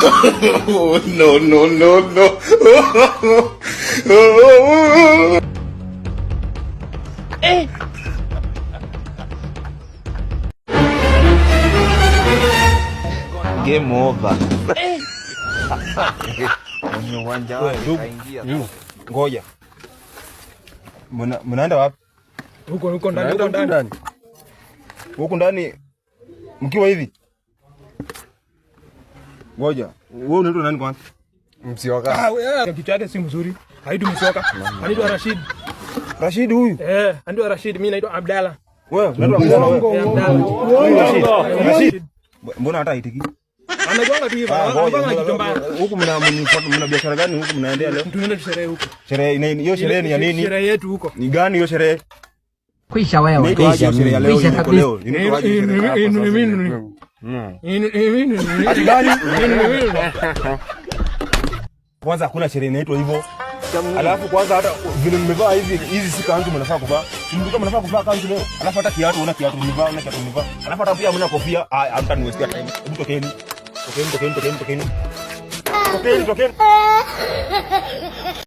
No, no, no, no. Game over. Ngoja. Mnaenda wapi? Huko ndani. Huko ndani mkiwa hivi. Ngoja. Wewe unaitwa nani kwanza? Msioka. Kitu yake si mzuri. Haidu Msioka. Anaitwa Rashid. Rashid huyu? Anaitwa Rashid, mimi naitwa Abdalla. Wewe unaitwa Abdalla. Rashid. Mbona hata haitiki? Anagonga tu hivyo. Anagonga kitomba. Huku mna biashara gani huku mnaendea leo? Tunaenda sherehe huko. Sherehe hiyo sherehe ni ya nini? Sherehe yetu huko. Ni gani hiyo sherehe? Kwisha wewe. Kwisha leo. Kwanza hakuna sherehe inaitwa hivyo. Alafu kwanza hata vile mmevaa hizi si kanzu mnafaa kuvaa. Mlikuwa mnafaa kuvaa kanzu leo. Alafu hata kiatu una kiatu mmevaa, una kiatu mmevaa. Alafu hata pia mna kofia. Hamtaniwestia time. Hebu tokeni. Tokeni.